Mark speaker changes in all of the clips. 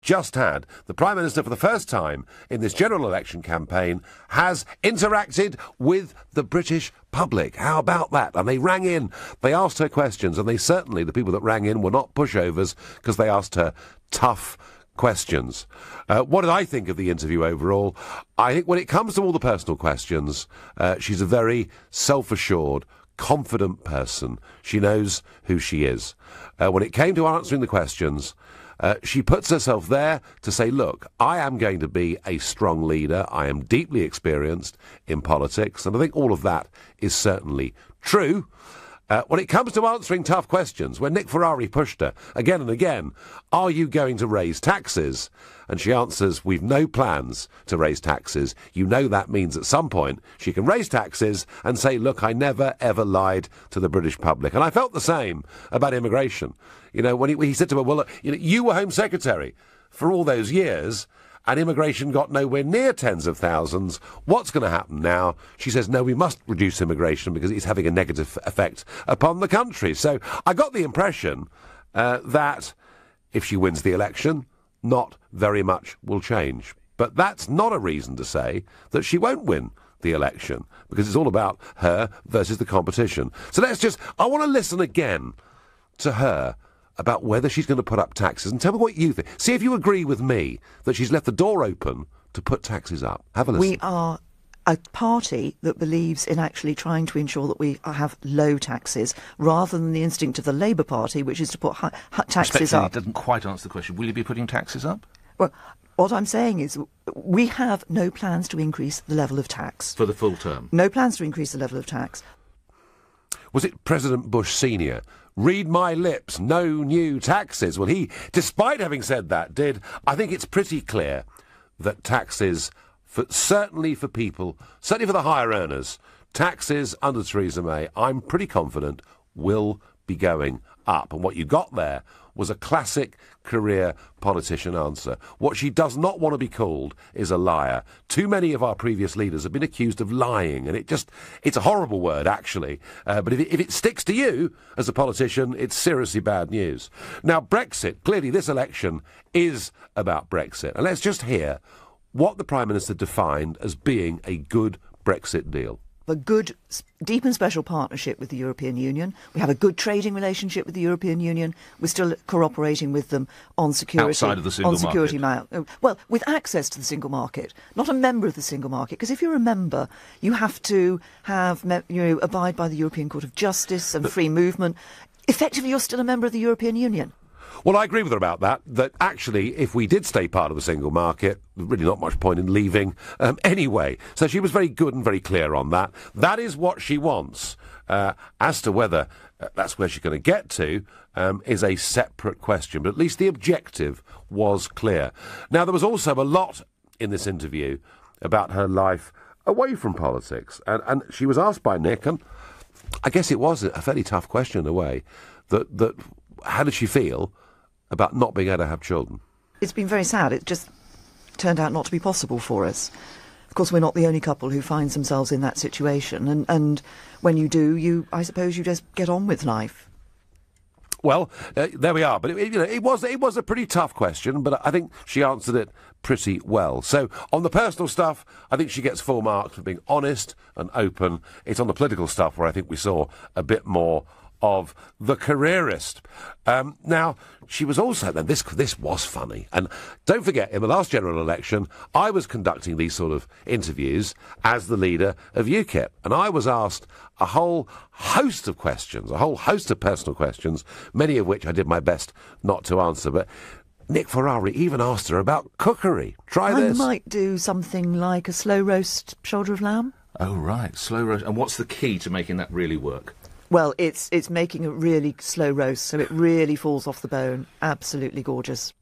Speaker 1: just had. The Prime Minister, for the first time in this general election campaign, has interacted with the British public. How about that? And they rang in, they asked her questions, and they certainly, the people that rang in, were not pushovers because they asked her tough questions. What did I think of the interview overall? I think when it comes to all the personal questions, she's a very self-assured, confident person. She knows who she is. When it came to answering the questions, she puts herself there to say, look, I am going to be a strong leader. I am deeply experienced in politics. And I think all of that is certainly true. When it comes to answering tough questions, when Nick Ferrari pushed her again and again, are you going to raise taxes? And she answers, we've no plans to raise taxes. You know that means at some point she can raise taxes and say, look, I never, ever lied to the British public. And I felt the same about immigration. You know, when he said to her, well, you were Home Secretary for all those years, and immigration got nowhere near tens of thousands. What's going to happen now? She says, no, we must reduce immigration because it's having a negative effect upon the country. So I got the impression that if she wins the election, not very much will change. But that's not a reason to say that she won't win the election, because it's all about her versus the competition. So I want to listen again to her about whether she's going to put up taxes, and tell me what you think. See if you agree with me that she's left the door open to put taxes up. Have a listen.
Speaker 2: We are a party that believes in actually trying to ensure that we have low taxes, rather than the instinct of the Labour Party, which is to put taxes up.
Speaker 3: It doesn't quite answer the question. Will you be putting taxes up?
Speaker 2: Well, what I'm saying is we have no plans to increase the level of tax.
Speaker 3: For the full term?
Speaker 2: No plans to increase the level of tax.
Speaker 1: Was it President Bush Sr.? Read my lips, no new taxes. Well, he, despite having said that, did. I think it's pretty clear that taxes, certainly for people, certainly for the higher earners, taxes under Theresa May, I'm pretty confident, will be going up. And what you got there was a classic career politician answer. What she does not want to be called is a liar. Too many of our previous leaders have been accused of lying, and it's a horrible word, actually. But if it sticks to you as a politician, it's seriously bad news. Now, Brexit, clearly this election is about Brexit. And let's just hear what the Prime Minister defined as being a good Brexit deal.
Speaker 2: A good, deep and special partnership with the European Union. We have a good trading relationship with the European Union. We're still cooperating with them on security.
Speaker 3: Outside of the single
Speaker 2: market. Well, with access to the single market, not a member of the single market. Because if you're a member, you have to have, abide by the European Court of Justice and free movement. Effectively, you're still a member of the European Union.
Speaker 1: Well, I agree with her about that actually, if we did stay part of the single market, there's really not much point in leaving anyway. So she was very good and very clear on that. That is what she wants. As to whether that's where she's going to get to is a separate question. But at least the objective was clear. Now, there was also a lot in this interview about her life away from politics. And she was asked by Nick, and I guess it was a fairly tough question in a way, that how did she feel about not being able to have children?
Speaker 2: It's been very sad. It just turned out not to be possible for us. Of course, we're not the only couple who finds themselves in that situation. And when you do, I suppose you just get on with life.
Speaker 1: Well, there we are. But it was a pretty tough question, but I think she answered it pretty well. So on the personal stuff, I think she gets full marks for being honest and open. It's on the political stuff where I think we saw a bit more of the careerist. Now, she was also, then this was funny, and don't forget, in the last general election, I was conducting these sort of interviews as the leader of UKIP, and I was asked a whole host of questions, a whole host of personal questions, many of which I did my best not to answer, but Nick Ferrari even asked her about cookery. Try this.
Speaker 2: I might do something like a slow roast shoulder of lamb.
Speaker 3: Oh, right, slow roast. And what's the key to making that really work?
Speaker 2: Well, it's making a really slow roast, so it really falls off the bone. Absolutely gorgeous.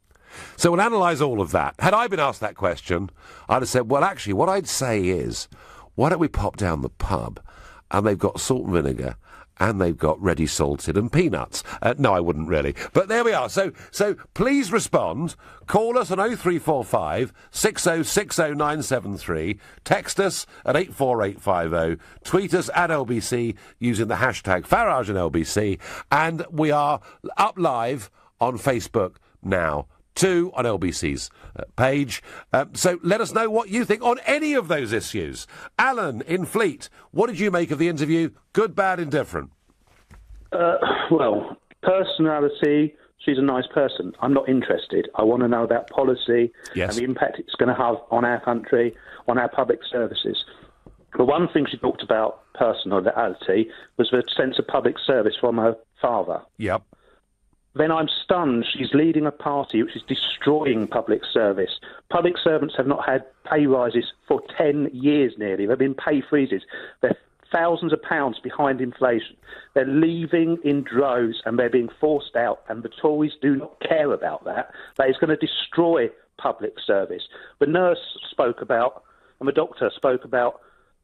Speaker 1: So we'll analyse all of that. Had I been asked that question, I'd have said, well, actually, what I'd say is, why don't we pop down the pub, and they've got salt and vinegar, and they've got ready salted and peanuts. No, I wouldn't really. But there we are. So please respond. Call us on 0345 6060973. Text us at 84850. Tweet us at LBC using the hashtag Farage and LBC. And we are up live on Facebook now 2 on LBC's page. So let us know what you think on any of those issues. Alan in Fleet, what did you make of the interview? Good, bad, indifferent?
Speaker 4: Well, personality, she's a nice person. I'm not interested. I want to know about policy and the impact it's going to have on our country, on our public services. The one thing she talked about, personality, was the sense of public service from her father.
Speaker 1: Yep.
Speaker 4: Then I'm stunned. She's leading a party which is destroying public service. Public servants have not had pay rises for 10 years nearly. There have been pay freezes. They're thousands of pounds behind inflation. They're leaving in droves and they're being forced out, and the Tories do not care about that. That is going to destroy public service. The nurse spoke about, and the doctor spoke about,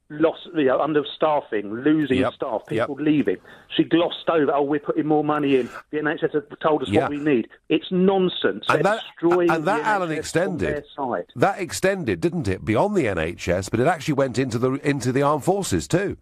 Speaker 4: understaffing, losing staff, people leaving. She glossed over, we're putting more money in. The NHS have told us what we need. It's nonsense.
Speaker 1: And
Speaker 4: They're destroying
Speaker 1: that
Speaker 4: the
Speaker 1: Alan,
Speaker 4: NHS
Speaker 1: extended.
Speaker 4: on their side.
Speaker 1: That extended, didn't it, beyond the NHS, but it actually went into the armed forces too.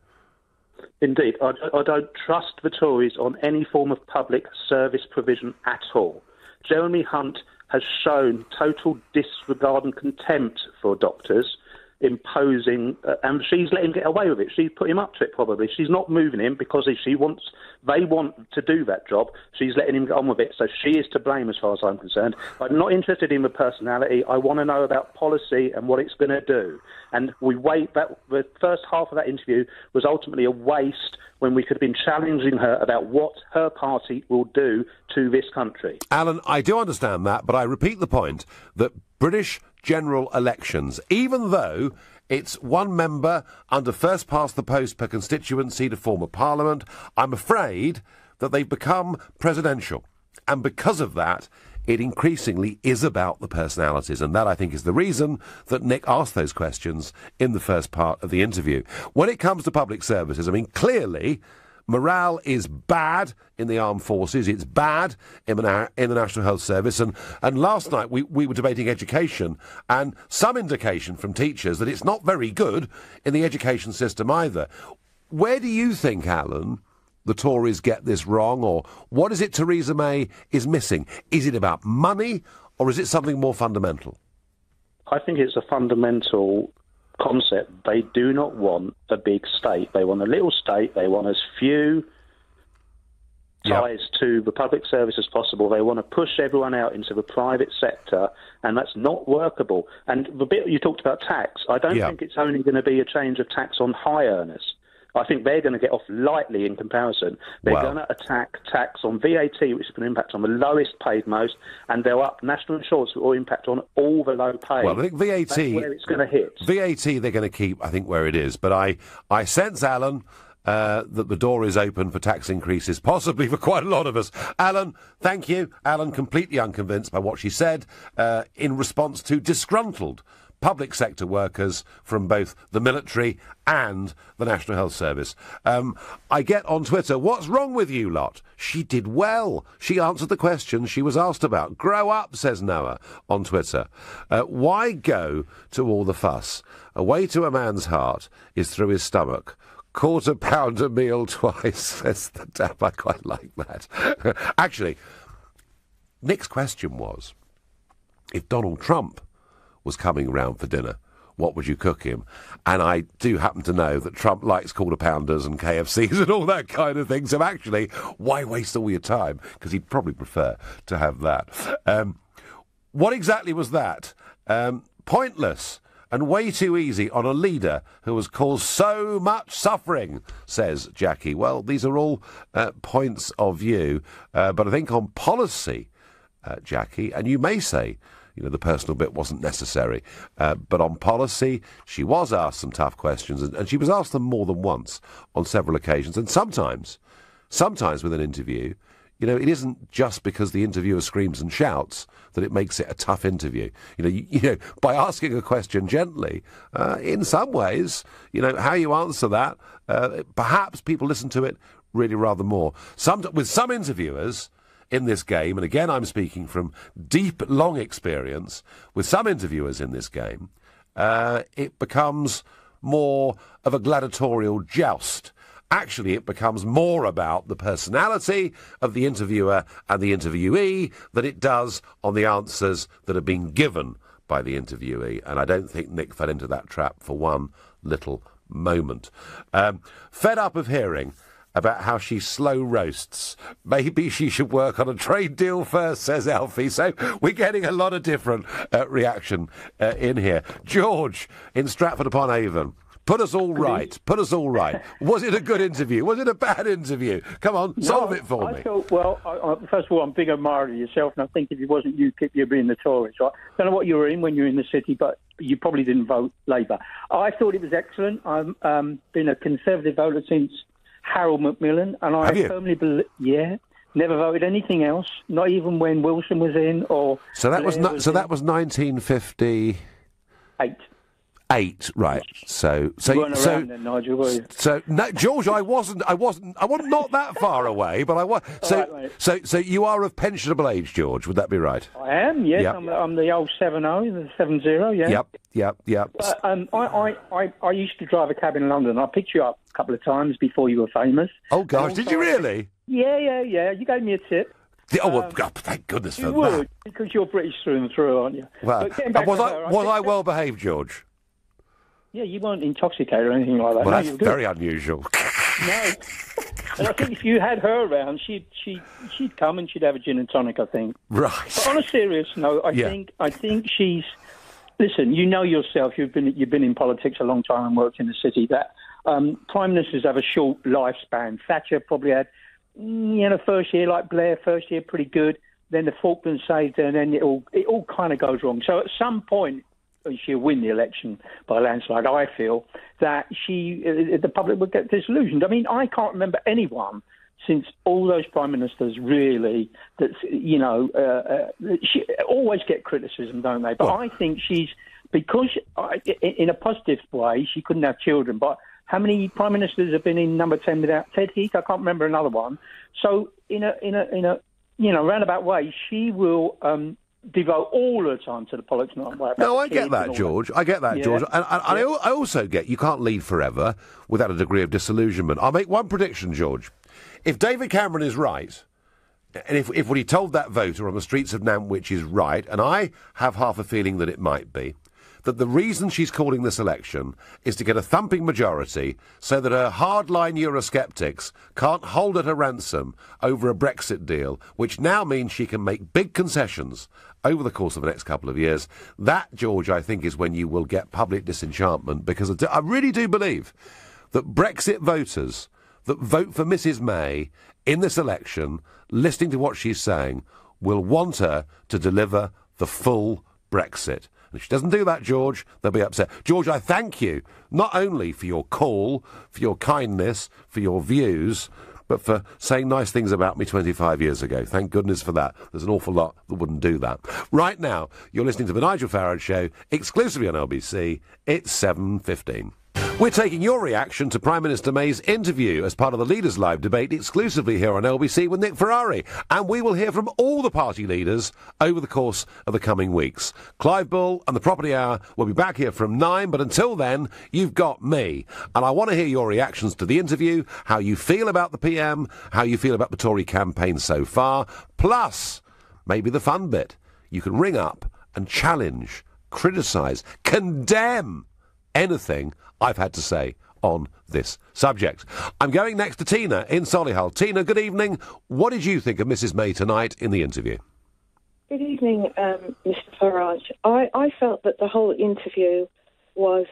Speaker 4: Indeed. I don't trust the Tories on any form of public service provision at all. Jeremy Hunt has shown total disregard and contempt for doctors, imposing, and she's let him get away with it. She's put him up to it, probably. She's not moving him because they want to do that job. She's letting him get on with it, so she is to blame as far as I'm concerned. I'm not interested in the personality. I want to know about policy and what it's going to do. And the first half of that interview was ultimately a waste when we could have been challenging her about what her party will do to this country.
Speaker 1: Alan, I do understand that, but I repeat the point that British general elections, even though it's one member under first past the post per constituency to form a parliament, I'm afraid that they've become presidential. And because of that, it increasingly is about the personalities. And that, I think, is the reason that Nick asked those questions in the first part of the interview. When it comes to public services, I mean, clearly morale is bad in the armed forces. It's bad in the National Health Service. And last night we were debating education, and some indication from teachers that it's not very good in the education system either. Where do you think, Alan, the Tories get this wrong, or what is it Theresa May is missing? Is it about money, or is it something more fundamental?
Speaker 4: I think it's a fundamental concept. They do not want a big state. They want a little state. They want as few ties to the public service as possible. They want to push everyone out into the private sector, and that's not workable. And the bit you talked about tax, I don't think it's only going to be a change of tax on high earners. I think they're going to get off lightly in comparison. They're going to attack tax on VAT, which is going to impact on the lowest paid most, and they'll up national insurance, which will impact on all the low paid.
Speaker 1: Well, I think VAT...
Speaker 4: That's where it's going to hit.
Speaker 1: VAT they're going to keep, I think, where it is. But I sense, Alan, that the door is open for tax increases, possibly for quite a lot of us. Alan, thank you. Alan, completely unconvinced by what she said in response to disgruntled public sector workers from both the military and the National Health Service. I get on Twitter, what's wrong with you lot? She did well. She answered the questions she was asked about. Grow up, says Noah on Twitter. Why go to all the fuss? A way to a man's heart is through his stomach. Quarter pounder meal twice, says the dap. I quite like that. Actually, Nick's question was, if Donald Trump was coming round for dinner, what would you cook him? And I do happen to know that Trump likes quarter pounders and KFCs and all that kind of thing. So actually, why waste all your time? Because he'd probably prefer to have that. What exactly was that? Pointless and way too easy on a leader who has caused so much suffering, says Jackie. Well, these are all points of view. But I think on policy, Jackie, and you may say, the personal bit wasn't necessary. But on policy, she was asked some tough questions, and she was asked them more than once on several occasions. And sometimes with an interview, it isn't just because the interviewer screams and shouts that it makes it a tough interview. By asking a question gently, in some ways, how you answer that, perhaps people listen to it really rather more. With some interviewers in this game, and again I'm speaking from deep, long experience, with some interviewers in this game, it becomes more of a gladiatorial joust. actually it becomes more about the personality of the interviewer and the interviewee than it does on the answers that have been given by the interviewee. And I don't think Nick fell into that trap for one little moment. Fed up of hearing about how she slow roasts. Maybe she should work on a trade deal first, says Alfie. So we're getting a lot of different reaction in here. George in Stratford-upon-Avon. Put us all right. Put us all right. Was it a good interview? Was it a bad interview? Come on, solve it for me.
Speaker 5: I thought, first of all, I'm a big admirer of yourself, and I think if it wasn't you, you'd be in the Tories. Right? Don't know what you were in when you were in the city, but you probably didn't vote Labour. I thought it was excellent. I've been a Conservative voter since Harold Macmillan, and I firmly believe, never voted anything else, not even when Wilson was in or.
Speaker 1: So that was 1958. 8, right? So
Speaker 5: you weren't around then, Nigel, were you?
Speaker 1: So no, George, I wasn't not that far away, but I was. So you are of pensionable age, George. Would that be right?
Speaker 5: I am. Yes,
Speaker 1: Yep.
Speaker 5: I'm the old 70, the 70. Yeah.
Speaker 1: Yep.
Speaker 5: But, I used to drive a cab in London. I picked you up a couple of times before you were famous.
Speaker 1: Oh gosh, did you really?
Speaker 5: Yeah. You gave me a tip.
Speaker 1: God, thank goodness for
Speaker 5: you
Speaker 1: that.
Speaker 5: would, because you're British through and through, aren't you?
Speaker 1: Well, was I well behaved, George?
Speaker 5: Yeah, you weren't intoxicated or anything like that.
Speaker 1: Well,
Speaker 5: no,
Speaker 1: that's very unusual.
Speaker 5: No. And I think if you had her around, she'd come and she'd have a gin and tonic, I think.
Speaker 1: Right.
Speaker 5: But on a serious note, I think she's. Listen, you know yourself. You've been in politics a long time and worked in the city. That prime ministers have a short lifespan. Thatcher probably had, first year like Blair, first year pretty good. Then the Falklands saved her, and then it all kind of goes wrong. So at some point, she'll win the election by a landslide. I feel that the public would get disillusioned. I mean, I can't remember anyone since all those prime ministers really that she always get criticism, don't they? But I think because in a positive way, she couldn't have children. But how many prime ministers have been in number 10 without Ted Heath? I can't remember another one. So in a roundabout way, she will. Devote all her time to the politics.
Speaker 1: No, I get that, George. I get that, George. And I also get you can't lead forever without a degree of disillusionment. I'll make one prediction, George. If David Cameron is right, and if what he told that voter on the streets of Nantwich is right, and I have half a feeling that it might be, that the reason she's calling this election is to get a thumping majority so that her hardline Eurosceptics can't hold her to ransom over a Brexit deal, which now means she can make big concessions over the course of the next couple of years. That, George, I think is when you will get public disenchantment, because I really do believe that Brexit voters that vote for Mrs May in this election, listening to what she's saying, will want her to deliver the full Brexit. If she doesn't do that, George, they'll be upset. George, I thank you, not only for your call, for your kindness, for your views, but for saying nice things about me 25 years ago. Thank goodness for that. There's an awful lot that wouldn't do that. Right now, you're listening to The Nigel Farage Show, exclusively on LBC. It's 7:15. We're taking your reaction to Prime Minister May's interview as part of the Leaders' Live debate exclusively here on LBC with Nick Ferrari. And we will hear from all the party leaders over the course of the coming weeks. Clive Bull and the Property Hour will be back here from 9, but until then, you've got me. And I want to hear your reactions to the interview, how you feel about the PM, how you feel about the Tory campaign so far, plus maybe the fun bit. You can ring up and challenge, criticise, condemn anything I've had to say on this subject. I'm going next to Tina in Solihull. Tina, good evening. What did you think of Mrs May tonight in the interview?
Speaker 6: Good evening, Mr Farage. I felt that the whole interview was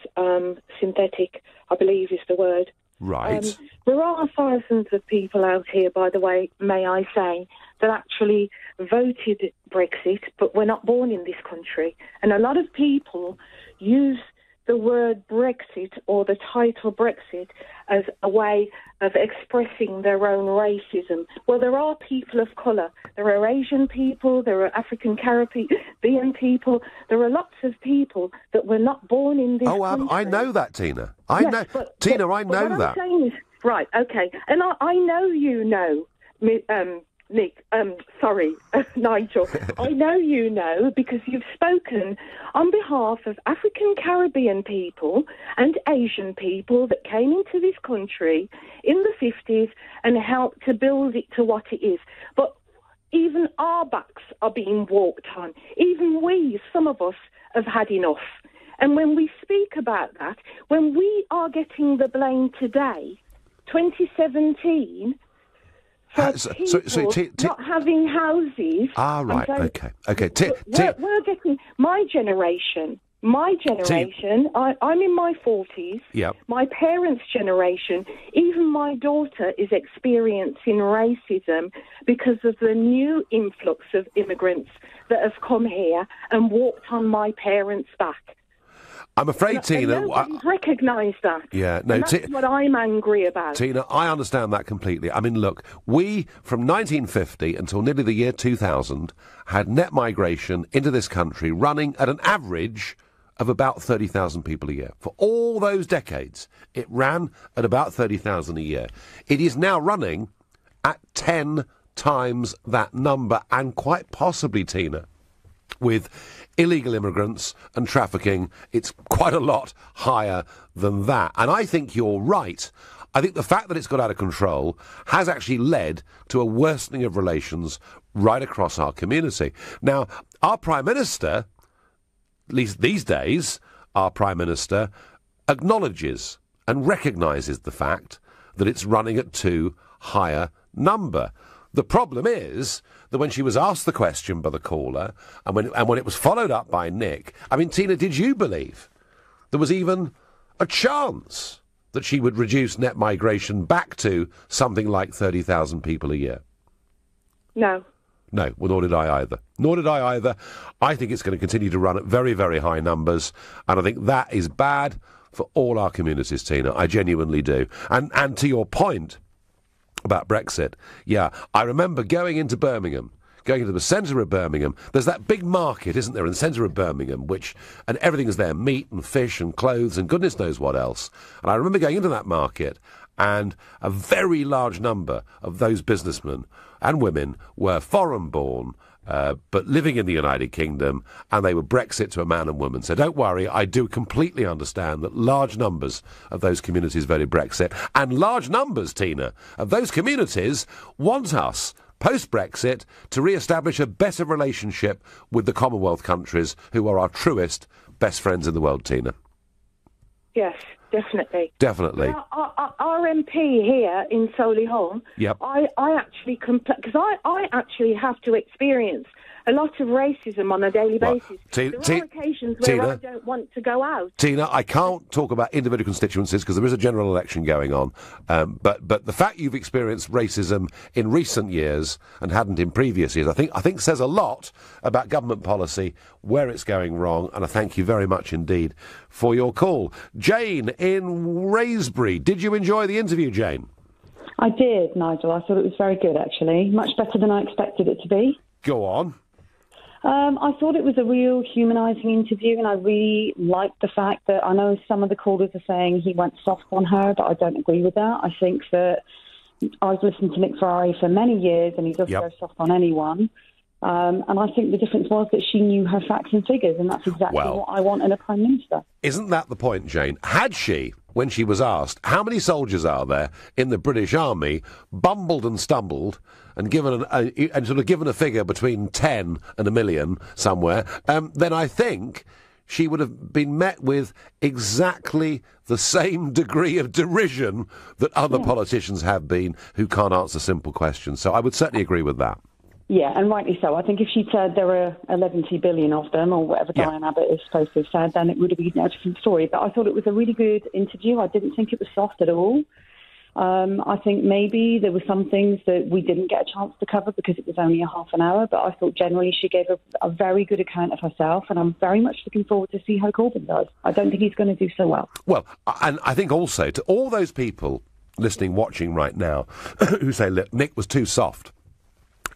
Speaker 6: synthetic, I believe is the word.
Speaker 1: Right.
Speaker 6: There are thousands of people out here, by the way, may I say, that actually voted Brexit, but were not born in this country. And a lot of people use the word Brexit or the title Brexit as a way of expressing their own racism. Well, there are people of colour. There are Asian people, there are African Caribbean people. There are lots of people that were not born in this country.
Speaker 1: I know that, Tina. I know that.
Speaker 6: What I'm saying is, right, OK. And I know you know Nigel, I know you know because you've spoken on behalf of African Caribbean people and Asian people that came into this country in the 50s and helped to build it to what it is. But even our backs are being walked on. Even we, some of us, have had enough. And when we speak about that, when we are getting the blame today, 2017... not having houses.
Speaker 1: Right, okay.
Speaker 6: We're getting my generation. I'm in my 40s.
Speaker 1: Yep.
Speaker 6: My parents' generation, even my daughter is experiencing racism because of the new influx of immigrants that have come here and walked on my parents' back.
Speaker 1: I'm afraid, Tina...
Speaker 6: Nobody's recognised that.
Speaker 1: Yeah, no,
Speaker 6: that's what I'm angry about.
Speaker 1: Tina, I understand that completely. I mean, look, we, from 1950 until nearly the year 2000, had net migration into this country running at an average of about 30,000 people a year. For all those decades, it ran at about 30,000 a year. It is now running at 10 times that number, and quite possibly, Tina, with illegal immigrants and trafficking, it's quite a lot higher than that. And I think you're right. I think the fact that it's got out of control has actually led to a worsening of relations right across our community. Now, our Prime Minister, at least these days, our Prime Minister acknowledges and recognises the fact that it's running at too higher number. The problem is that when she was asked the question by the caller, and when it was followed up by Nick, I mean, Tina, did you believe there was even a chance that she would reduce net migration back to something like 30,000 people a year?
Speaker 6: No.
Speaker 1: No, well, nor did I either. I think it's going to continue to run at very, very high numbers, and I think that is bad for all our communities, Tina. I genuinely do. And to your point about Brexit, yeah, I remember going into the centre of Birmingham. There's that big market, isn't there, in the centre of Birmingham, and everything is there, meat and fish and clothes and goodness knows what else. And I remember going into that market, and a very large number of those businessmen and women were foreign-born, but living in the United Kingdom, and they were Brexit to a man and woman. So don't worry, I do completely understand that large numbers of those communities voted Brexit, and large numbers, Tina, of those communities want us, post-Brexit, to re-establish a better relationship with the Commonwealth countries, who are our truest best friends in the world, Tina.
Speaker 6: Yes, definitely.
Speaker 1: Definitely.
Speaker 6: Our MP here in Solihull,
Speaker 1: yep.
Speaker 6: I actually because I actually have to experience a lot of racism on a daily basis. There are occasions where I don't want to go out.
Speaker 1: Tina, I can't talk about individual constituencies because there is a general election going on. But the fact you've experienced racism in recent years and hadn't in previous years, I think says a lot about government policy, where it's going wrong, and I thank you very much indeed for your call. Jane in Raysbury, did you enjoy the interview, Jane?
Speaker 7: I did, Nigel. I thought it was very good, actually. Much better than I expected it to be.
Speaker 1: Go on.
Speaker 7: I thought it was a real humanising interview, and I really liked the fact that I know some of the callers are saying he went soft on her, but I don't agree with that. I think that I've listened to Nick Farage for many years, and he doesn't go soft on anyone. And I think the difference was that she knew her facts and figures, and that's exactly what I want in a Prime Minister. Isn't
Speaker 1: that the point, Jane? Had she, when she was asked, how many soldiers are there in the British Army, bumbled and stumbled and given a figure between 10 and 1 million somewhere, then I think she would have been met with exactly the same degree of derision that other politicians have been who can't answer simple questions. So I would certainly agree with that.
Speaker 7: Yeah, and rightly so. I think if she'd said there were 11 billion of them, or whatever Diane Abbott is supposed to have said, then it would have been a different story. But I thought it was a really good interview. I didn't think it was soft at all. I think maybe there were some things that we didn't get a chance to cover because it was only a half an hour, but I thought generally she gave a very good account of herself, and I'm very much looking forward to see how Corbyn does. I don't think he's going to do so well. Well,
Speaker 1: and I think also to all those people listening, watching right now, who say, look, Nick was too soft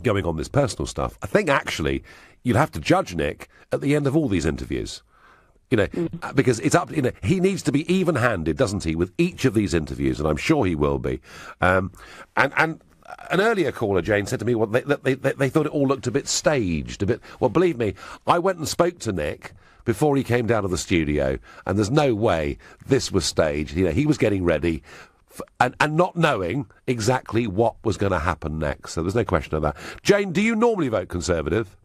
Speaker 1: going on this personal stuff, I think actually you'll have to judge Nick at the end of all these interviews. Because it's up, he needs to be even-handed, doesn't he, with each of these interviews, and I'm sure he will be. And an earlier caller, Jane, said to me that they thought it all looked a bit staged, a bit... Well, believe me, I went and spoke to Nick before he came down to the studio, and there's no way this was staged. You know, he was getting ready and not knowing exactly what was going to happen next. So there's no question of that. Jane, do you normally vote Conservative?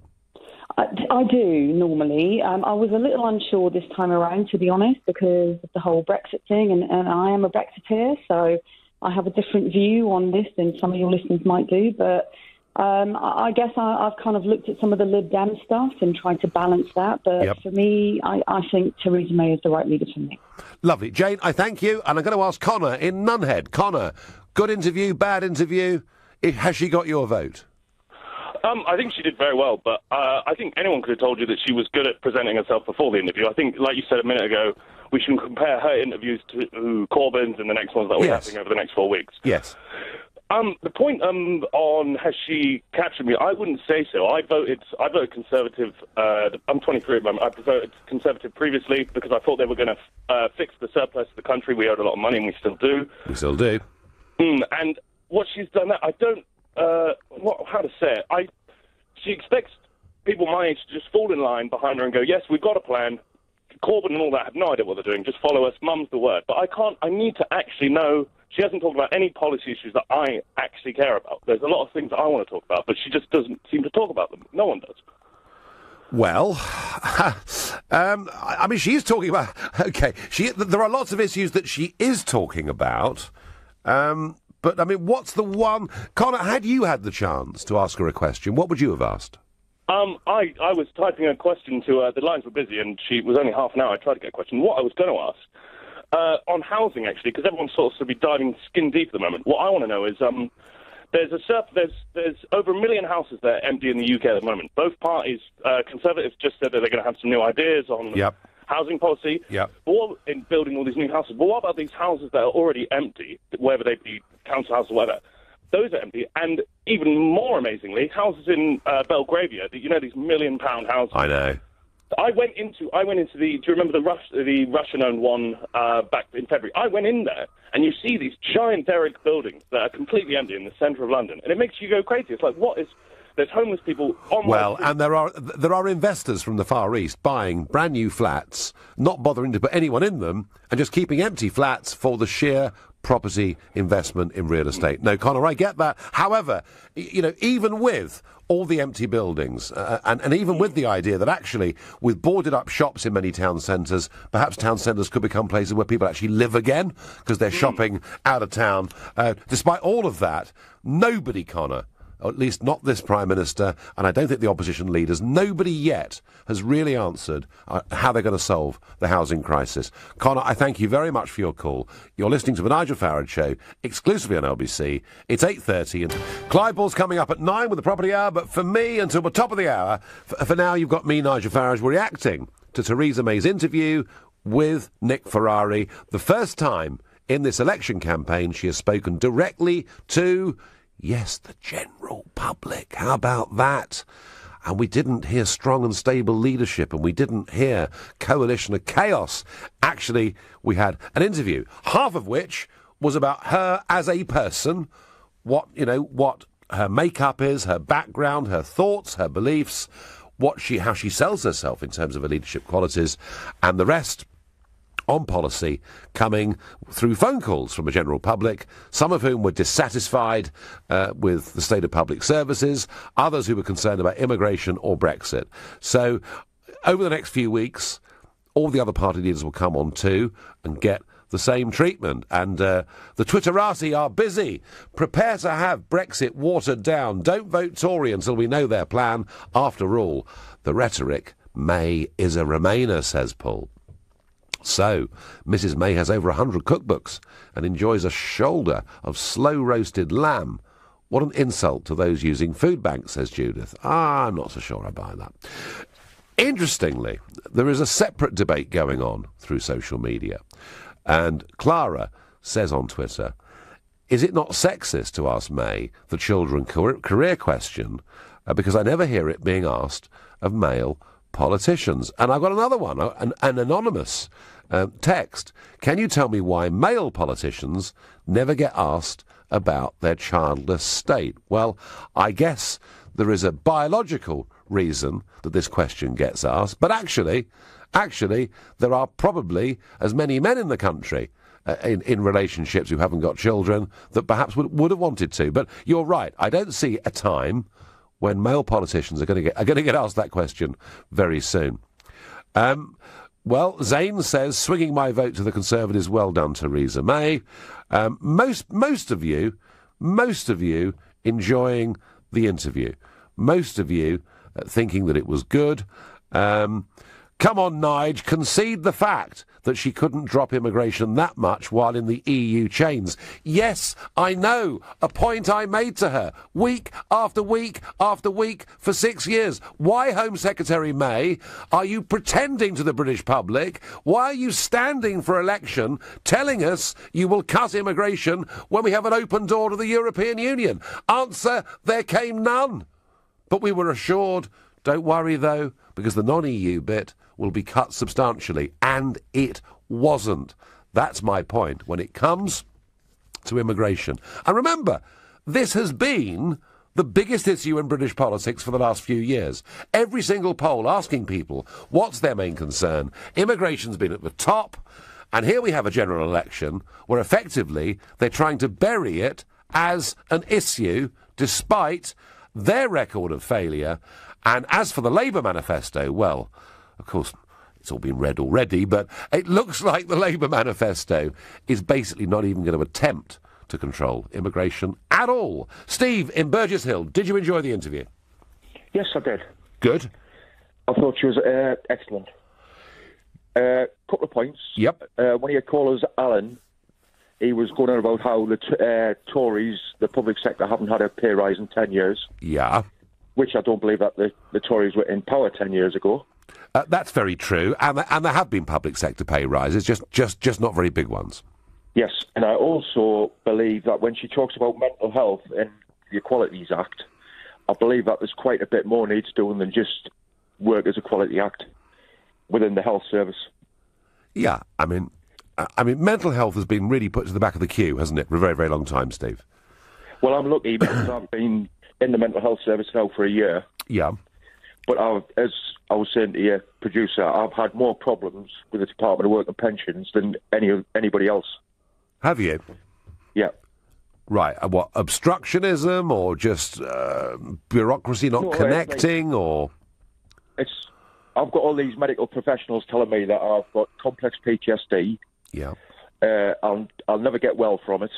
Speaker 7: I do, normally. I was a little unsure this time around, to be honest, because of the whole Brexit thing, and I am a Brexiteer, so I have a different view on this than some of your listeners might do, but I guess I've kind of looked at some of the Lib Dem stuff and tried to balance that, but for me, I think Theresa May is the right leader for me.
Speaker 1: Lovely. Jane, I thank you, and I'm going to ask Connor in Nunhead. Connor, good interview, bad interview? Has she got your vote?
Speaker 8: I think she did very well, but I think anyone could have told you that she was good at presenting herself before the interview. I think, like you said a minute ago, we should compare her interviews to Corbyn's and the next ones that we're having over the next 4 weeks.
Speaker 1: Yes.
Speaker 8: The point on has she captured me, I wouldn't say so. I voted Conservative. I'm 23 at the moment. I voted Conservative previously because I thought they were going to fix the surplus of the country. We owed a lot of money, and we still do.
Speaker 1: We still do.
Speaker 8: And what she's done, I don't... how to say it? She expects people my age to just fall in line behind her and go, yes, we've got a plan. Corbyn and all that have no idea what they're doing. Just follow us. Mum's the word. But I need to actually know. She hasn't talked about any policy issues that I actually care about. There's a lot of things that I want to talk about, but she just doesn't seem to talk about them. No one does.
Speaker 1: Well, I mean, she is talking about... OK, there are lots of issues that she is talking about. But, I mean, what's the one... Connor, had you had the chance to ask her a question, what would you have asked?
Speaker 8: I was typing a question to her. The lines were busy, and she was only half an hour. I tried to get a question. What I was going to ask, on housing, actually, because everyone's sort of diving skin deep at the moment. What I want to know is, there's over 1 million houses that are empty in the UK at the moment. Both parties, Conservatives just said that they're going to have some new ideas on... housing policy, in building all these new houses. But what about these houses that are already empty, whether they be council houses or whatever? Those are empty, and even more amazingly, houses in Belgravia, these £1 million houses.
Speaker 1: I know.
Speaker 8: I went into the. Do you remember the Russian-owned one back in February? I went in there, and you see these giant derelict buildings that are completely empty in the centre of London, and it makes you go crazy. It's like, what is? There's homeless people on...
Speaker 1: Well, and there are investors from the Far East buying brand new flats, not bothering to put anyone in them, and just keeping empty flats for the sheer property investment in real estate. No, Connor, I get that. However, even with all the empty buildings, and even with the idea that actually, with boarded up shops in many town centres, perhaps town centres could become places where people actually live again, because they're shopping out of town. Despite all of that, nobody, Connor, or at least not this Prime Minister, and I don't think the opposition leaders, nobody yet has really answered how they're going to solve the housing crisis. Connor, I thank you very much for your call. You're listening to the Nigel Farage Show, exclusively on LBC. It's 8:30, and Clive Ball's coming up at 9 with the Property Hour, but for me, until the top of the hour, for now, you've got me, Nigel Farage, reacting to Theresa May's interview with Nick Ferrari. The first time in this election campaign she has spoken directly to... yes, the general public. How about that? And we didn't hear strong and stable leadership, and we didn't hear coalition of chaos. Actually, we had an interview, half of which was about her as a person, what her makeup is, her background, her thoughts, her beliefs, how she sells herself in terms of her leadership qualities, and the rest on policy coming through phone calls from the general public, some of whom were dissatisfied with the state of public services, others who were concerned about immigration or Brexit. So over the next few weeks, all the other party leaders will come on too and get the same treatment. And the Twitterati are busy. Prepare to have Brexit watered down. Don't vote Tory until we know their plan. After all, the rhetoric, May is a Remainer, says Paul. So, Mrs May has over 100 cookbooks and enjoys a shoulder of slow-roasted lamb. What an insult to those using food banks, says Judith. I'm not so sure I buy that. Interestingly, there is a separate debate going on through social media. And Clara says on Twitter, is it not sexist to ask May the children career question? Because I never hear it being asked of male politicians. And I've got another one, an anonymous text. Can you tell me why male politicians never get asked about their childless state? Well, I guess there is a biological reason that this question gets asked, but actually, there are probably as many men in the country in relationships who haven't got children that perhaps would have wanted to. But you're right. I don't see a time when male politicians are going to get asked that question very soon. Well, Zane says, swinging my vote to the Conservatives. Well done, Theresa May. Most of you enjoying the interview. Most of you thinking that it was good. Come on, Nige, concede the fact that she couldn't drop immigration that much while in the EU chains. Yes, I know, a point I made to her, week after week after week for 6 years. Why, Home Secretary May, are you pretending to the British public? Why are you standing for election telling us you will cut immigration when we have an open door to the European Union? Answer, there came none. But we were assured, don't worry though, because the non-EU bit will be cut substantially, and it wasn't. That's my point when it comes to immigration. And remember, this has been the biggest issue in British politics for the last few years. Every single poll asking people what's their main concern. Immigration's been at the top, and here we have a general election where effectively they're trying to bury it as an issue despite their record of failure. And as for the Labour manifesto, well, of course, it's all been read already, but it looks like the Labour manifesto is basically not even going to attempt to control immigration at all. Steve, in Burgess Hill, did you enjoy the interview?
Speaker 9: Yes, I did.
Speaker 1: Good.
Speaker 9: I thought she was excellent. Couple of points.
Speaker 1: Yep.
Speaker 9: One of your callers, Alan, he was going on about how the Tories, the public sector, haven't had a pay rise in 10 years.
Speaker 1: Yeah.
Speaker 9: Which I don't believe that the Tories were in power 10 years ago.
Speaker 1: That's very true, and there have been public sector pay rises, just not very big ones.
Speaker 9: Yes, and I also believe that when she talks about mental health in the Equalities Act, I believe that there's quite a bit more needs doing than just work as Equality Act within the health service.
Speaker 1: Yeah, I mean, mental health has been really put to the back of the queue, hasn't it, for a very, very long time, Steve?
Speaker 9: Well, I'm lucky because I've been in the mental health service now for a year.
Speaker 1: Yeah.
Speaker 9: But as I was saying to your producer, I've had more problems with the Department of Work and Pensions than anybody else.
Speaker 1: Have you?
Speaker 9: Yeah.
Speaker 1: Right. What, obstructionism or just bureaucracy not connecting or...?
Speaker 9: I've got all these medical professionals telling me that I've got complex PTSD.
Speaker 1: Yeah.
Speaker 9: I'll never get well from it.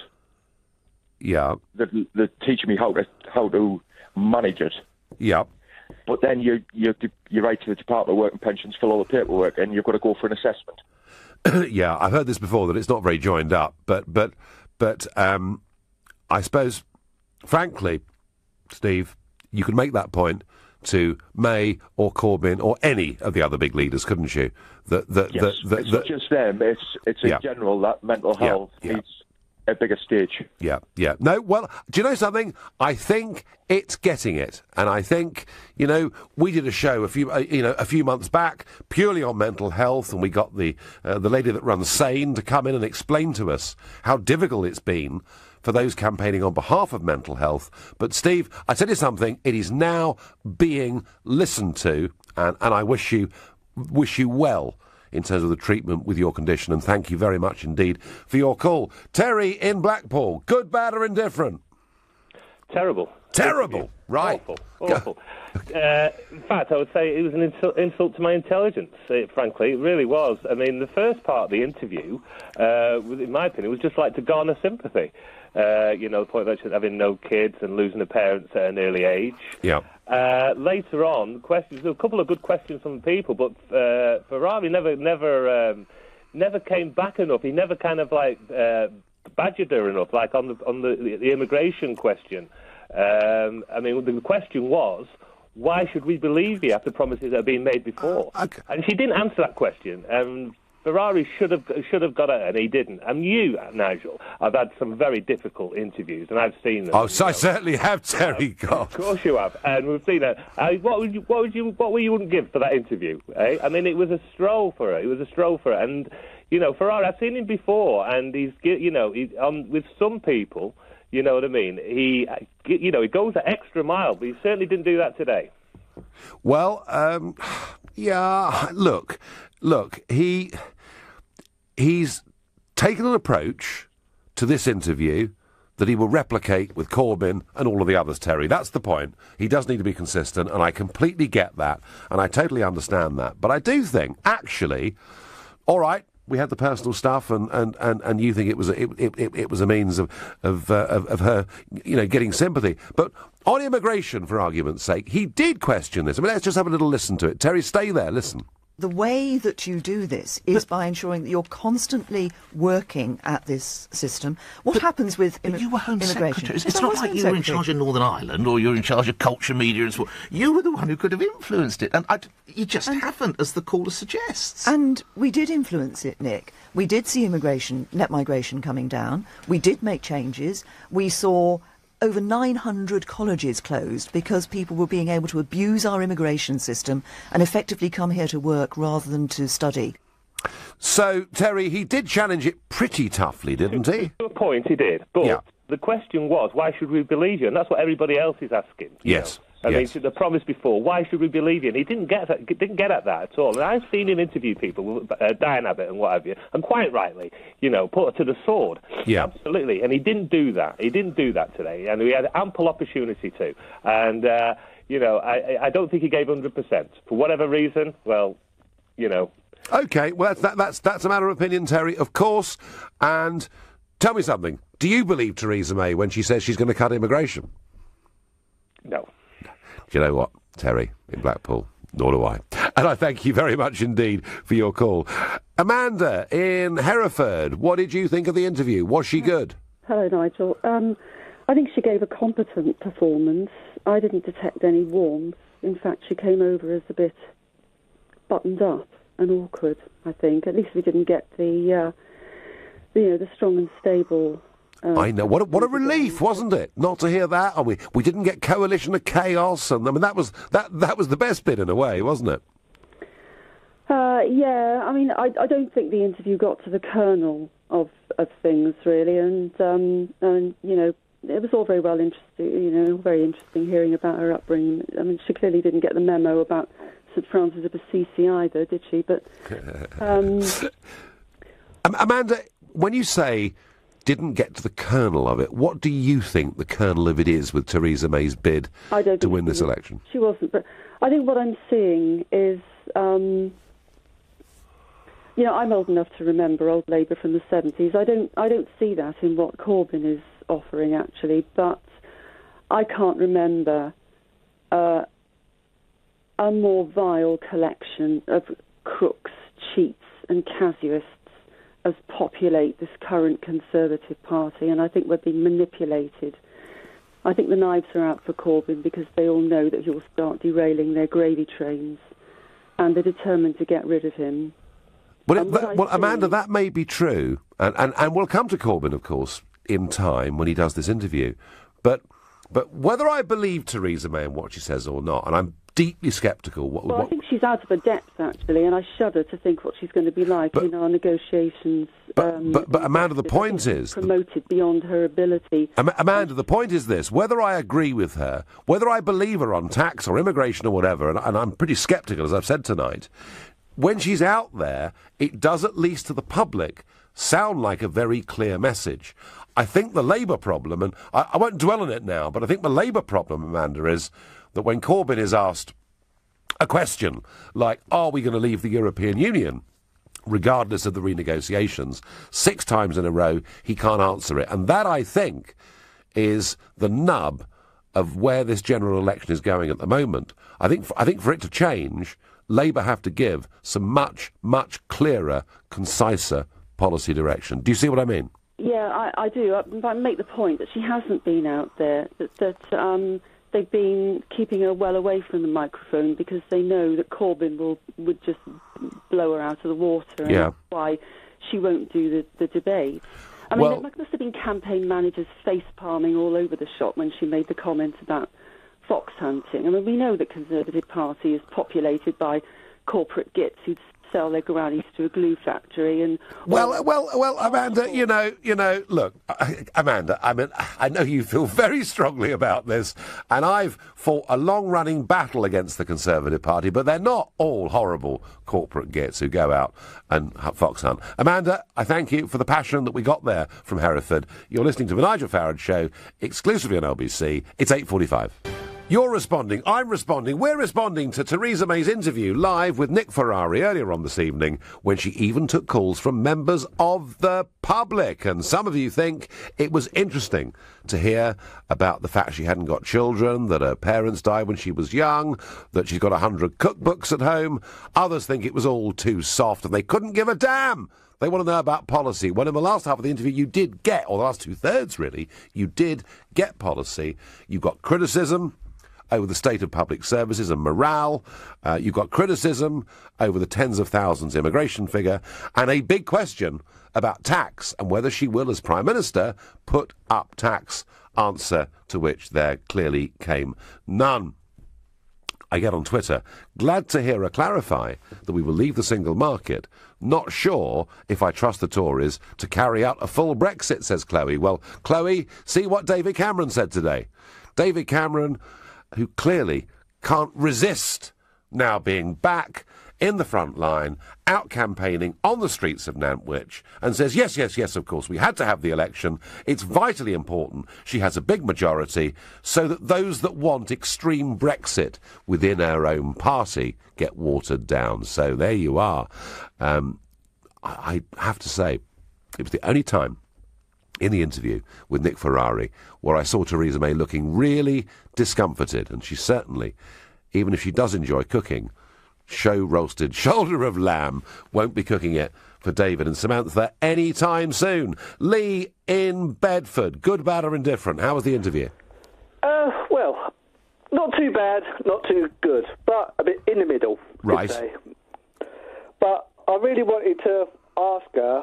Speaker 1: Yeah.
Speaker 9: They're teaching me how to manage it.
Speaker 1: Yeah.
Speaker 9: But then you write to the Department of Work and Pensions, fill all the paperwork, and you've got to go for an assessment.
Speaker 1: Yeah, I've heard this before, that it's not very joined up. But I suppose, frankly, Steve, you could make that point to May or Corbyn or any of the other big leaders, couldn't you?
Speaker 9: It's not just them. It's in general that mental health needs a bigger stage.
Speaker 1: Yeah. No, well, do you know something? I think it's getting it. And I think, we did a show a few months back purely on mental health, and we got the lady that runs SANE to come in and explain to us how difficult it's been for those campaigning on behalf of mental health. But, Steve, I tell you something, it is now being listened to, and I wish you well in terms of the treatment with your condition, and thank you very much indeed for your call. Terry in Blackpool, good, bad or indifferent?
Speaker 10: Terrible.
Speaker 1: Right.
Speaker 10: Awful. In fact, I would say it was an insult to my intelligence, frankly. It really was. I mean, the first part of the interview, in my opinion, was just like to garner sympathy. The point about having no kids and losing a parents at an early age.
Speaker 1: Yeah.
Speaker 10: Later on, a couple of good questions from people, but Farage never came back enough. He never kind of badgered her enough, like on the immigration question. The question was, why should we believe you after promises that have been made before?
Speaker 1: Okay.
Speaker 10: And she didn't answer that question. Ferrari should have got it, and he didn't. And you, Nigel, I've had some very difficult interviews, and I've seen them.
Speaker 1: Oh, so I certainly have, Terry. God.
Speaker 10: Of course you have, and we've seen that. What were you wouldn't give for that interview? Eh? I mean, it was a stroll for her. And Ferrari, I've seen him before, and he's with some people. You know what I mean? He goes the extra mile, but he certainly didn't do that today.
Speaker 1: Well, yeah, look, he's taken an approach to this interview that he will replicate with Corbyn and all of the others, Terry. That's the point. He does need to be consistent, and I completely get that, and I totally understand that. But I do think, actually, all right, we had the personal stuff, and you think it was a means of her, getting sympathy. But on immigration, for argument's sake, he did question this. I mean, let's just have a little listen to it. Terry, stay there. Listen.
Speaker 2: The way that you do this is by ensuring that you're constantly working at this system. What happens with
Speaker 3: you were Home
Speaker 2: immigration?
Speaker 3: Secretary. It's not like you were in charge of Northern Ireland or you're in charge of culture, media and sport. You were the one who could have influenced it, and you just haven't, as the caller suggests.
Speaker 2: And we did influence it, Nick. We did see net migration coming down. We did make changes. We saw over 900 colleges closed because people were being able to abuse our immigration system and effectively come here to work rather than to study.
Speaker 1: So, Terry, he did challenge it pretty toughly, didn't he?
Speaker 10: To a point, he did. But the question was, why should we believe you? And that's what everybody else is asking.
Speaker 1: Yes.
Speaker 10: I mean, the promise before, why should we believe you? And he didn't get at that at all. And I've seen him interview people, Diane Abbott and what have you, and quite rightly, put her to the sword.
Speaker 1: Yeah.
Speaker 10: Absolutely. And he didn't do that. He didn't do that today. And we had ample opportunity to. And, I don't think he gave 100%. For whatever reason,
Speaker 1: OK, well, that's a matter of opinion, Terry, of course. And tell me something. Do you believe Theresa May when she says she's going to cut immigration?
Speaker 10: No.
Speaker 1: Do you know what, Terry, in Blackpool? Nor do I. And I thank you very much indeed for your call. Amanda in Hereford, what did you think of the interview? Was she good?
Speaker 11: Hello, Nigel. I think she gave a competent performance. I didn't detect any warmth. In fact, she came over as a bit buttoned up and awkward, I think. At least we didn't get the strong and stable...
Speaker 1: I know. What a relief, wasn't it? Not to hear that. And we didn't get coalition of chaos, and I mean that was the best bit in a way, wasn't it?
Speaker 11: Yeah. I mean, I don't think the interview got to the kernel of things really, and it was all very well interesting. Very interesting hearing about her upbringing. I mean, she clearly didn't get the memo about St Francis of Assisi either, did she? But
Speaker 1: Amanda, when you say didn't get to the kernel of it, what do you think the kernel of it is with Theresa May's bid to win this election?
Speaker 11: She wasn't, but I think what I'm seeing is, I'm old enough to remember old Labour from the 70s. I don't see that in what Corbyn is offering, actually, but I can't remember a more vile collection of crooks, cheats and casuists as populate this current Conservative Party, and I think we're being manipulated. I think the knives are out for Corbyn because they all know that he'll start derailing their gravy trains, and they're determined to get rid of him.
Speaker 1: Well, Amanda, that may be true, and we'll come to Corbyn, of course, in time when he does this interview. But whether I believe Theresa May and what she says or not, and I'm deeply sceptical.
Speaker 11: I think she's out of her depth, actually, and I shudder to think what she's going to be like in our negotiations.
Speaker 1: But Amanda, the point is...
Speaker 11: promoted beyond her ability.
Speaker 1: Amanda, the point is this. Whether I agree with her, whether I believe her on tax or immigration or whatever, and I'm pretty sceptical, as I've said tonight, when she's out there, it does, at least to the public, sound like a very clear message. I think the Labour problem, and I won't dwell on it now, but I think the Labour problem, Amanda, is that when Corbyn is asked a question like, are we going to leave the European Union, regardless of the renegotiations, 6 times in a row, he can't answer it. And that, I think, is the nub of where this general election is going at the moment. I think for it to change, Labour have to give some much, much clearer, conciser policy direction. Do you see what I mean?
Speaker 11: Yeah, I do. I make the point that she hasn't been out there, that they've been keeping her well away from the microphone because they know that Corbyn would just blow her out of the water, and that's why she won't do the debate. I mean, there must have been campaign managers face-palming all over the shop when she made the comment about fox hunting. I mean, we know the Conservative Party is populated by corporate gits who'd sell their grannies to a glue factory. And
Speaker 1: well, Amanda, you know, look, Amanda, I mean, I know you feel very strongly about this, and I've fought a long-running battle against the Conservative Party, but they're not all horrible corporate gits who go out and fox hunt. Amanda, I thank you for the passion that we got there from Hereford. You're listening to the Nigel Farage Show, exclusively on LBC. It's 8:45. You're responding, I'm responding, we're responding to Theresa May's interview live with Nick Ferrari earlier on this evening, when she even took calls from members of the public. And some of you think it was interesting to hear about the fact she hadn't got children, that her parents died when she was young, that she's got 100 cookbooks at home. Others think it was all too soft and they couldn't give a damn. They want to know about policy. Well, in the last half of the interview, you did get, or the last two-thirds really, you did get policy. You got criticism over the state of public services and morale. You've got criticism over the tens of thousands immigration figure, and a big question about tax and whether she will, as Prime Minister, put up tax, answer to which there clearly came none. I get on Twitter, glad to hear her clarify that we will leave the single market. Not sure if I trust the Tories to carry out a full Brexit, says Chloe. Well, Chloe, see what David Cameron said today. David Cameron, who clearly can't resist now being back in the front line, out campaigning on the streets of Nantwich, and says, yes, of course, we had to have the election. It's vitally important she has a big majority so that those that want extreme Brexit within her own party get watered down. So there you are. I have to say, it was the only time in the interview with Nick Ferrari where I saw Theresa May looking really discomforted, and she certainly, even if she does enjoy cooking, roasted shoulder of lamb, won't be cooking it for David and Samantha any time soon. Lee in Bedford, good, bad or indifferent, how was the interview?
Speaker 12: Well, not too bad, not too good, but a bit in the middle,
Speaker 1: right.
Speaker 12: I'd say. But I really wanted to ask her,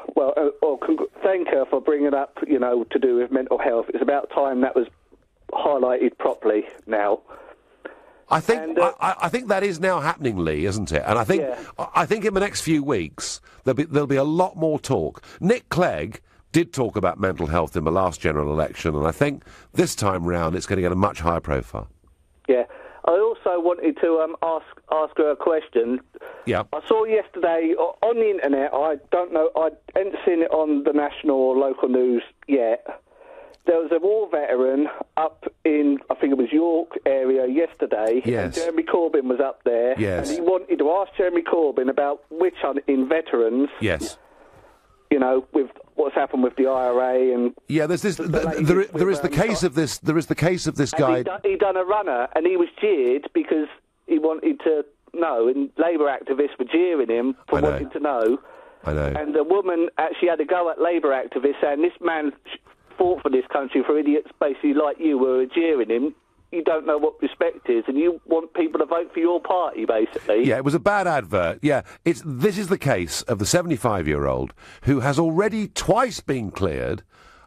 Speaker 12: thank her for bringing up, to do with mental health. It's about time that was highlighted properly now.
Speaker 1: I think that is now happening, Lee, isn't it? And I think in the next few weeks there'll be a lot more talk. Nick Clegg did talk about mental health in the last general election, and I think this time round it's going to get a much higher profile.
Speaker 12: Yeah. I also wanted to ask her a question.
Speaker 1: Yeah.
Speaker 12: I saw yesterday on the internet, I don't know, I hadn't seen it on the national or local news yet. There was a war veteran up in, I think it was York area yesterday.
Speaker 1: Yes.
Speaker 12: And Jeremy Corbyn was up there.
Speaker 1: Yes.
Speaker 12: And he wanted to ask Jeremy Corbyn about witch hunting veterans.
Speaker 1: Yes.
Speaker 12: With what's happened with the IRA and
Speaker 1: there is the case of this guy.
Speaker 12: He done a runner, and he was jeered because he wanted to know, and Labour activists were jeering him for wanting to know.
Speaker 1: I know.
Speaker 12: And the woman actually had a go at Labour activists, saying this man fought for this country for idiots, basically like you, were jeering him. You don't know what respect is, and you want people to vote for your party, basically.
Speaker 1: Yeah, it was a bad advert. Yeah, this is the case of the 75-year-old who has already twice been cleared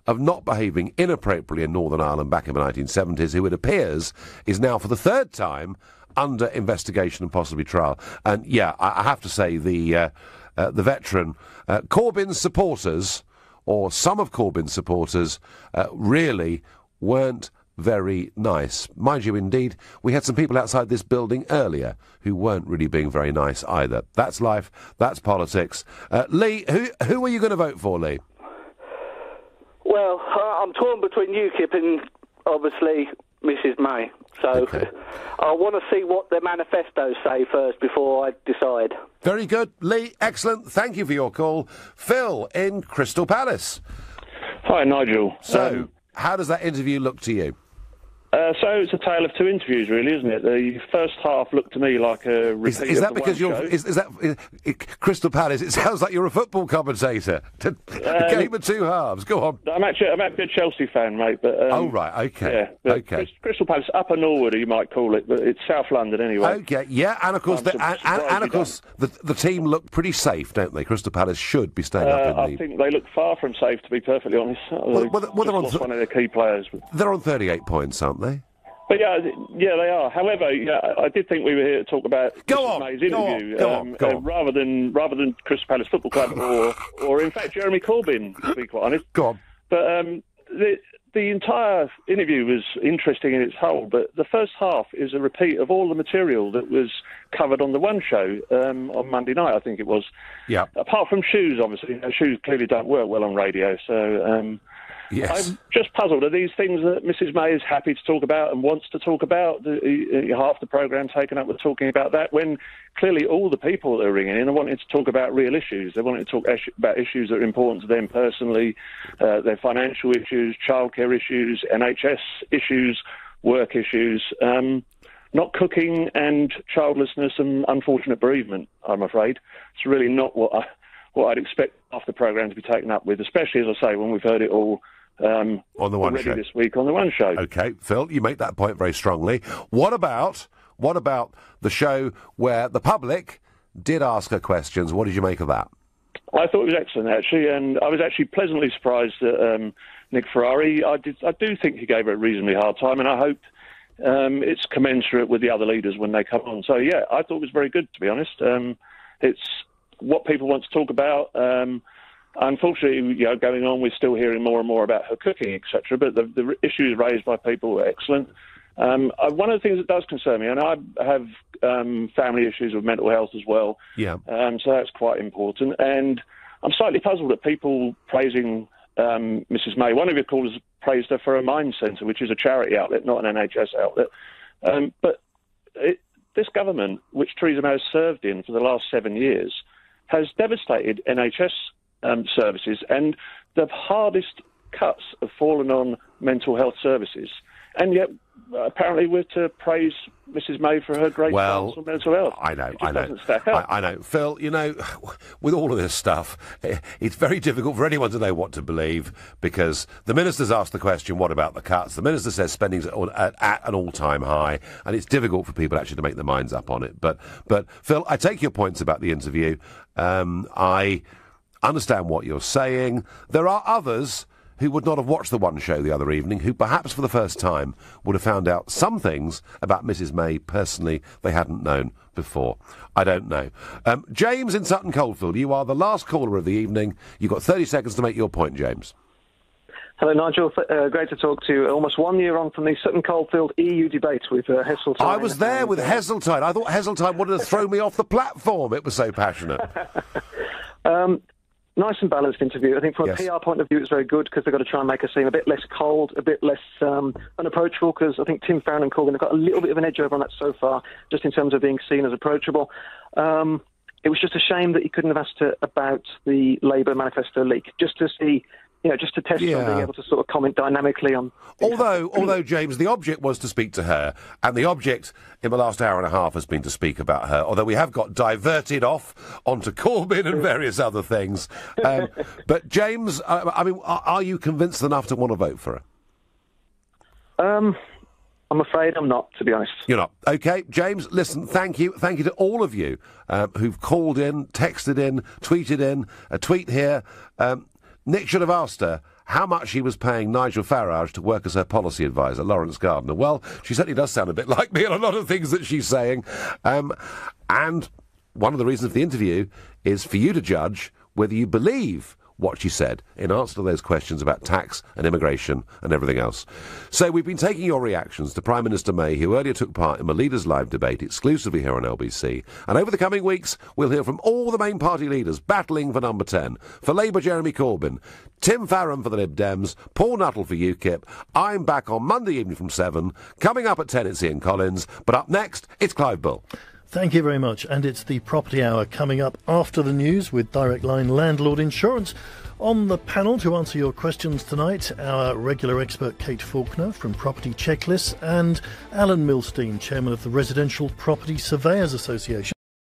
Speaker 1: of not behaving inappropriately in Northern Ireland back in the 1970s, who it appears is now for the third time under investigation and possibly trial. And yeah, I have to say the veteran, Corbyn's supporters, or some of Corbyn's supporters, really weren't very nice. Mind you, indeed, we had some people outside this building earlier who weren't really being very nice either. That's life, that's politics. Lee, who are you going to vote for, Lee?
Speaker 12: Well, I'm torn between UKIP and, obviously, Mrs May. So
Speaker 1: okay.
Speaker 12: I want to see what their manifestos say first before I decide.
Speaker 1: Very good. Lee, excellent. Thank you for your call. Phil in Crystal Palace.
Speaker 13: Hi, Nigel.
Speaker 1: So, how does that interview look to you?
Speaker 13: So it's a tale of two interviews, really, isn't it? The first half looked to me like a repeat
Speaker 1: is that
Speaker 13: of the
Speaker 1: because
Speaker 13: one
Speaker 1: you're?
Speaker 13: show.
Speaker 1: Is that Crystal Palace? It sounds like you're a football commentator. The game of two halves. Go on.
Speaker 13: I'm actually a Chelsea fan, mate. But
Speaker 1: oh right, okay,
Speaker 13: yeah.
Speaker 1: Okay.
Speaker 13: Crystal Palace, Upper Norwood, you might call it, but it's South London anyway.
Speaker 1: Okay, yeah, and of course, the team look pretty safe, don't they? Crystal Palace should be staying up in the.
Speaker 13: I think they look far from safe, to be perfectly honest.
Speaker 1: Well, they're on
Speaker 13: lost one of their key players.
Speaker 1: They're on 38 points, aren't they?
Speaker 13: But yeah, they are. However, I did think we were here to talk about May's interview, rather than Crystal Palace Football Club or in fact Jeremy Corbyn, to be quite honest.
Speaker 1: Go on.
Speaker 13: But the entire interview was interesting in its whole, but the first half is a repeat of all the material that was covered on the One Show on Monday night, I think it was.
Speaker 1: Yeah.
Speaker 13: Apart from shoes, obviously. Shoes clearly don't work well on radio, so...
Speaker 1: Yes.
Speaker 13: I'm just puzzled. Are these things that Mrs May is happy to talk about and wants to talk about? Half the programme taken up with talking about that, when clearly all the people that are ringing in are wanting to talk about real issues. They're wanting to talk about issues that are important to them personally, their financial issues, childcare issues, NHS issues, work issues, not cooking and childlessness and unfortunate bereavement, I'm afraid. It's really not what I'd expect half the programme to be taken up with, especially, as I say, when we've heard it all
Speaker 1: on the One Show
Speaker 13: this week on the One Show.
Speaker 1: Okay, Phil, you make that point very strongly. What about the show where the public did ask her questions? What did you make of that?
Speaker 13: I thought it was excellent, actually, and I was actually pleasantly surprised at Nick Ferrari. I do think he gave her a reasonably hard time, and I hope it's commensurate with the other leaders when they come on. So, yeah, I thought it was very good, to be honest. It's what people want to talk about. Unfortunately, going on, we're still hearing more and more about her cooking, etc. But the issues raised by people were excellent. One of the things that does concern me, and I have family issues with mental health as well.
Speaker 1: Yeah.
Speaker 13: So that's quite important. And I'm slightly puzzled at people praising Mrs May. One of your callers praised her for a Mind Centre, which is a charity outlet, not an NHS outlet. But this government, which Theresa May has served in for the last 7 years, has devastated NHS services, and the hardest cuts have fallen on mental health services. And yet, apparently, we're to praise Mrs May for her great stance on mental health.
Speaker 1: I know.
Speaker 13: Doesn't stack up.
Speaker 1: I know. Phil, with all of this stuff, it's very difficult for anyone to know what to believe, because the minister's asked the question, what about the cuts? The minister says spending's at an all-time high, and it's difficult for people actually to make their minds up on it. But Phil, I take your points about the interview. I understand what you're saying. There are others who would not have watched the One Show the other evening, who perhaps for the first time would have found out some things about Mrs May personally they hadn't known before. I don't know. James in Sutton Coldfield, you are the last caller of the evening. You've got 30 seconds to make your point, James.
Speaker 14: Hello, Nigel. Great to talk to you. Almost 1 year on from the Sutton Coldfield EU debate with Heseltine.
Speaker 1: I was there with Heseltine. I thought Heseltine wanted to throw me off the platform. It was so passionate.
Speaker 14: Nice and balanced interview. I think from a PR point of view, it's very good, because they've got to try and make her seem a bit less cold, a bit less unapproachable, because I think Tim Farron and Corbyn have got a little bit of an edge over on that so far, just in terms of being seen as approachable. It was just a shame that he couldn't have asked her about the Labour manifesto leak, just to see, just to test her being able to sort of comment dynamically on...
Speaker 1: Although, James, the object was to speak to her, and the object in the last hour and a half has been to speak about her, although we have got diverted off onto Corbyn and various other things. But, James, are you convinced enough to want to vote for her?
Speaker 14: I'm afraid I'm not, to be honest.
Speaker 1: You're not. OK, James, listen, thank you. Thank you to all of you who've called in, texted in, tweeted in, a tweet here. Nick should have asked her how much she was paying Nigel Farage to work as her policy advisor, Lawrence Gardner. Well, she certainly does sound a bit like me on a lot of things that she's saying. And one of the reasons for the interview is for you to judge whether you believe what she said in answer to those questions about tax and immigration and everything else. So we've been taking your reactions to Prime Minister May, who earlier took part in the Leaders' Live debate exclusively here on LBC. And over the coming weeks, we'll hear from all the main party leaders battling for number 10. For Labour, Jeremy Corbyn, Tim Farron for the Lib Dems, Paul Nuttall for UKIP. I'm back on Monday evening from 7. Coming up at 10, it's Ian Collins. But up next, it's Clive Bull.
Speaker 15: Thank you very much. And it's the Property Hour coming up after the news with Direct Line Landlord Insurance. On the panel to answer your questions tonight, our regular expert Kate Faulkner from Property Checklists and Alan Milstein, Chairman of the Residential Property Surveyors Association.